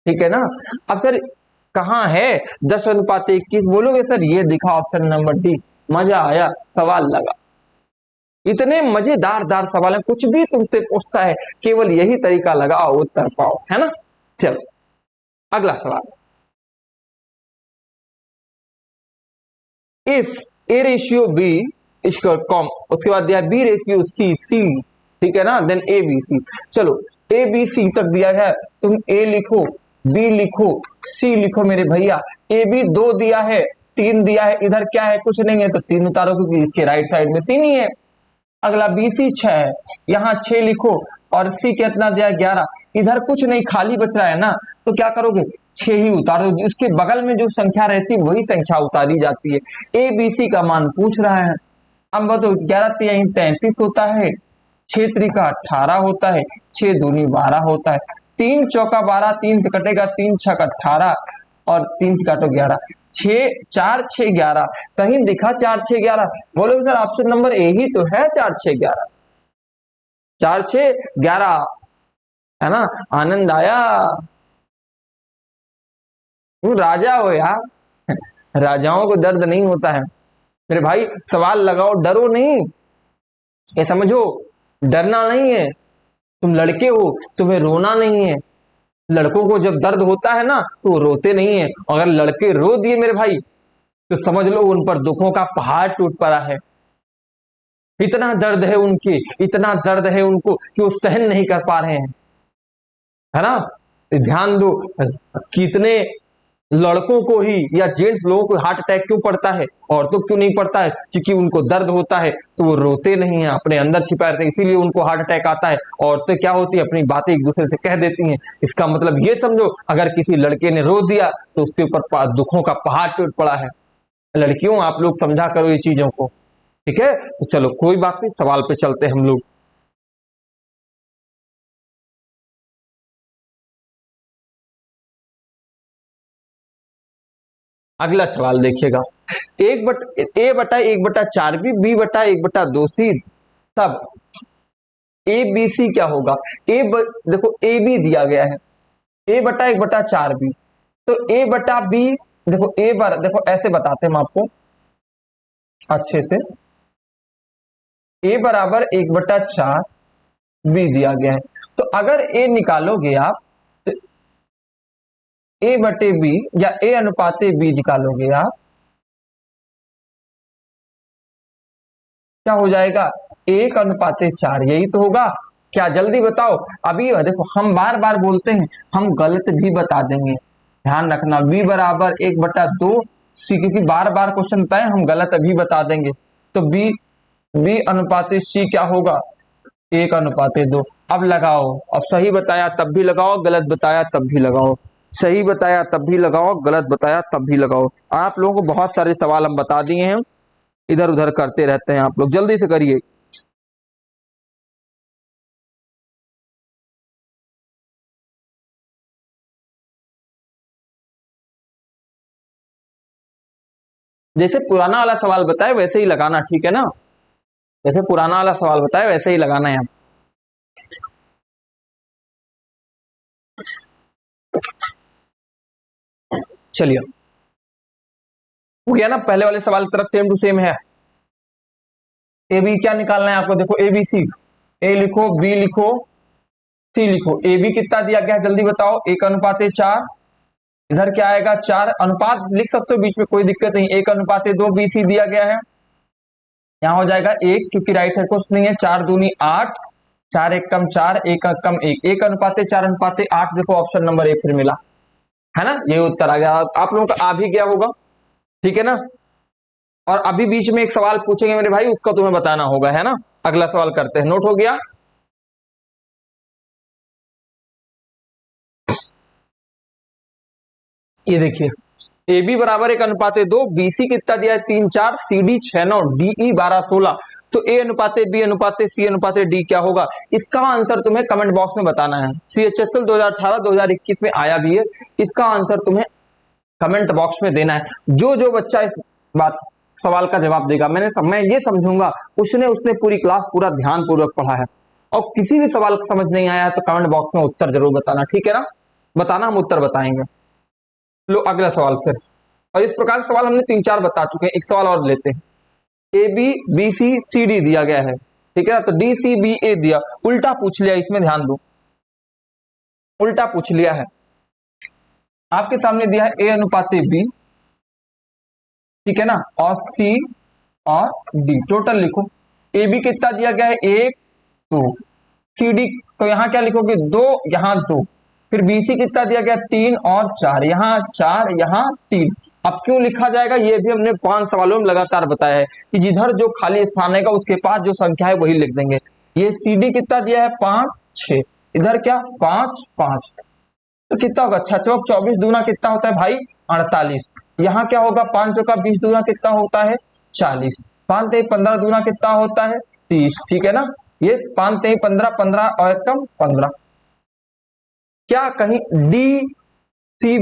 ठीक है ना। अब सर कहां है 10 अनुपात 21, बोलोगे सर ये दिखा ऑप्शन नंबर डी। मजा आया, सवाल लगा, इतने मजेदार दार सवाल है, कुछ भी तुमसे पूछता है केवल यही तरीका लगाओ उत्तर पाओ, है ना। चलो अगला सवाल, इफ ए रेशियो बी इसका कॉम, उसके बाद दिया बी रेशियो सी सी, ठीक है ना, देन ए बी सी। चलो ए बी सी तक दिया है, तुम ए लिखो, बी लिखो, सी लिखो मेरे भैया। ए बी 2 दिया है, 3 दिया है, इधर क्या है कुछ नहीं है, तो 3 उतारो क्योंकि इसके राइट साइड में 3 ही है। अगला बी सी 6 है, यहाँ 6 लिखो, और सी कितना दिया 11, इधर कुछ नहीं खाली बच रहा है ना, तो क्या करोगे 6 ही उतारो, उसके बगल में जो संख्या रहती है वही संख्या उतारी जाती है। ए बी सी का मान पूछ रहा है, अब बताओ 11 तिहाई 33 होता है, 6 त्रिका 18 होता है, 6 दूनी 12 होता है, 3 चौका 12, 3 से कटेगा 3 छक 18, और 3 से काटो 11, 6 4 6 11, कहीं दिखा 4 6 11, बोलो सर ऑप्शन नंबर ए ही तो है 4 6 11, 4 6 11, है ना। आनंद आया, तुम राजा हो यार, राजाओं को दर्द नहीं होता है मेरे भाई। सवाल लगाओ, डरो नहीं, ये समझो डरना नहीं है, तुम लड़के हो, तुम्हें रोना नहीं है। लड़कों को जब दर्द होता है ना तो वो रोते नहीं है, अगर लड़के रो दिए मेरे भाई तो समझ लो उन पर दुखों का पहाड़ टूट पड़ा है, इतना दर्द है उनके, इतना दर्द है उनको कि वो सहन नहीं कर पा रहे हैं, है ना। ध्यान दो, कितने लड़कों को ही या जेंट्स लोगों को हार्ट अटैक क्यों पड़ता है, औरतों को क्यों नहीं पड़ता है? क्योंकि उनको दर्द होता है तो वो रोते नहीं है, अपने अंदर छिपा रहते हैं, इसीलिए उनको हार्ट अटैक आता है। औरतें क्या होती है, अपनी बातें एक दूसरे से कह देती हैं। इसका मतलब ये समझो, अगर किसी लड़के ने रो दिया तो उसके ऊपर दुखों का पहाड़ टूट पड़ा है। लड़कियों, आप लोग समझा करो ये चीजों को, ठीक है। तो चलो कोई बात नहीं, सवाल पे चलते हैं हम लोग। अगला सवाल देखिएगा, ए बटा एक बटा चार बी एक बटा दो सी, तब ए बी सी क्या होगा? देखो ए बी दिया गया है, ए बटा एक बटा चार बी, तो ए बटा बी, देखो ए बार, देखो ऐसे बताते हैं हम आपको अच्छे से, ए बराबर एक बटा चार बी दिया गया है, तो अगर ए निकालोगे आप, तो ए बटे बी या ए अनुपाते बी निकालोगे आप, क्या हो जाएगा? एक अनुपाते चार, यही तो होगा। क्या, जल्दी बताओ। अभी देखो, हम बार बार बोलते हैं, हम गलत भी बता देंगे, ध्यान रखना। बी बराबर एक बटा दो सी, क्योंकि बार बार क्वेश्चन बताए, हम गलत अभी बता देंगे। तो बी बी अनुपाते सी क्या होगा? एक अनुपाते दो। अब लगाओ, अब सही बताया तब भी लगाओ, गलत बताया तब भी लगाओ, सही बताया तब भी लगाओ, गलत बताया तब भी लगाओ। आप लोगों को बहुत सारे सवाल हम बता दिए हैं, इधर उधर करते रहते हैं आप लोग, जल्दी से करिए। जैसे पुराना वाला सवाल बताए वैसे ही लगाना, ठीक है ना। जैसे पुराना वाला सवाल बताए वैसे ही लगाना है। चलिए, हो गया ना, पहले वाले सवाल की तरफ सेम टू सेम है। ए बी क्या निकालना है आपको? देखो ए बी सी, ए लिखो, बी लिखो, सी लिखो। ए बी कितना दिया गया है जल्दी बताओ? एक अनुपाते चार, इधर क्या आएगा? चार। अनुपात लिख सकते हो बीच में, कोई दिक्कत नहीं। एक अनुपाते दो बी सी दिया गया है, यहाँ हो जाएगा एक, क्योंकि राइट साइड कुछ नहीं है। चार दूनी आठ, चार एक कम चार, एक कम एक, एक अनुपाते चार अनुपाते आठ, देखो ऑप्शन नंबर ए फिर मिला, है ना। ये उत्तर आ गया, आप लोगों का आ भी गया होगा, ठीक है ना। और अभी बीच में एक सवाल पूछेंगे मेरे भाई, उसका तुम्हें बताना होगा, है ना। अगला सवाल करते हैं, नोट हो गया? ये देखिए, ए बी बराबर एक अनुपाते दो, बी सी कितना दिया है? तीन चार, सी डी छह नौ, डी ई बारह सोलह, तो ए अनुपाते बी अनुपाते सी अनुपाते डी क्या होगा? इसका आंसर तुम्हें कमेंट बॉक्स में बताना है। सी एच एस एल 2018-2021 में आया भी है, इसका आंसर तुम्हें कमेंट बॉक्स में देना है। जो जो बच्चा इस बात सवाल का जवाब देगा, मैं ये समझूंगा उसने उसने पूरी क्लास पूरा ध्यान पूर्वक पढ़ा है। और किसी भी सवाल का समझ नहीं आया तो कमेंट बॉक्स में उत्तर जरूर बताना, ठीक है ना। बताना, हम उत्तर बताएंगे। लो अगला सवाल फिर, और इस प्रकार सवाल हमने तीन चार बता चुके हैं, एक सवाल और लेते हैं। A B B C C D दिया गया है, ठीक है ना, तो डी सी बी ए दिया, उल्टा पूछ लिया, इसमें ध्यान दो, उल्टा पूछ लिया है। आपके सामने दिया है ए अनुपाते बी, ठीक है ना, और सी और डी, टोटल लिखो। ए बी कितना दिया गया है? एक, दो। सी डी, तो यहां क्या लिखोगे? दो, यहां दो। फिर बी सी कितना दिया गया? तीन और चार, यहां चार यहां तीन। अब क्यों लिखा जाएगा ये भी हमने पांच सवालों में लगातार बताया है कि जिधर जो खाली स्थान आएगा उसके पास जो संख्या है वही लिख देंगे। ये सी डी कितना दिया है? पांच छह, इधर क्या? पांच पांच, तो कितना होगा? छह चौक 24, दूना कितना होता है भाई? 48। यहाँ क्या होगा? पांच चौका 20, दूना कितना होता है? 40। पांच तेई 15, दूना कितना होता है? 30, ठीक है ना। ये पांच तेई 15, 15 और कम 15। क्या कहीं डी सी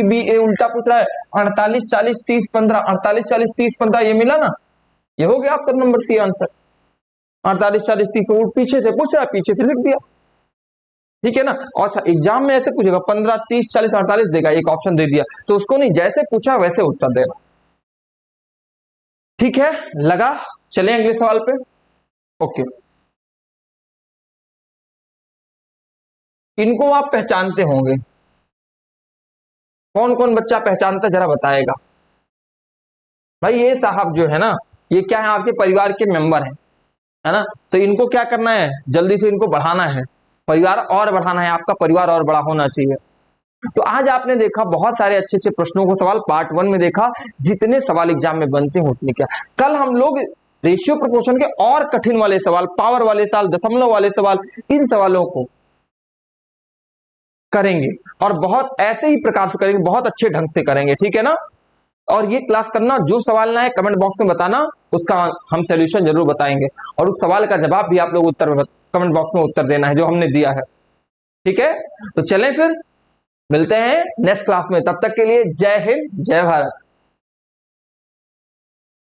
बी ए उल्टा पूछ रहा है? 48 40 30 15, 48 40 30 15, ये मिला ना, ये हो गया ऑप्शन नंबर सी आंसर। 48 40 30 पीछे से पूछ रहा है, पीछे से लिख दिया, ठीक है ना। और अच्छा, एग्जाम में ऐसे पूछेगा 15 30 40 48 देगा, एक ऑप्शन दे दिया, तो उसको नहीं, जैसे पूछा वैसे उत्तर देना, ठीक है। लगा? चलें अगले सवाल पे। ओके, इनको आप पहचानते होंगे, कौन कौन बच्चा पहचानता जरा बताएगा। भाई ये साहब जो है ना, ये क्या है, आपके परिवार के मेंबर है ना। तो इनको क्या करना है, जल्दी से इनको बढ़ाना है, परिवार और बढ़ाना है, आपका परिवार और बड़ा होना चाहिए। तो आज आपने देखा बहुत सारे अच्छे अच्छे प्रश्नों को, सवाल पार्ट 1 में देखा, जितने सवाल एग्जाम में बनते हैं उतने क्या। कल हम लोग रेशियो प्रोपोर्शन के और कठिन वाले सवाल, पावर वाले सवाल, दशमलव वाले सवाल, इन सवालों को करेंगे और बहुत ऐसे ही प्रकार से करेंगे, बहुत अच्छे ढंग से करेंगे, ठीक है ना। और ये क्लास करना, जो सवाल ना है कमेंट बॉक्स में बताना, उसका हम सॉल्यूशन जरूर बताएंगे, और उस सवाल का जवाब भी आप लोग उत्तर कमेंट बॉक्स में उत्तर देना है जो हमने दिया है, ठीक है। तो चलें फिर मिलते हैं नेक्स्ट क्लास में, तब तक के लिए जय हिंद जय भारत।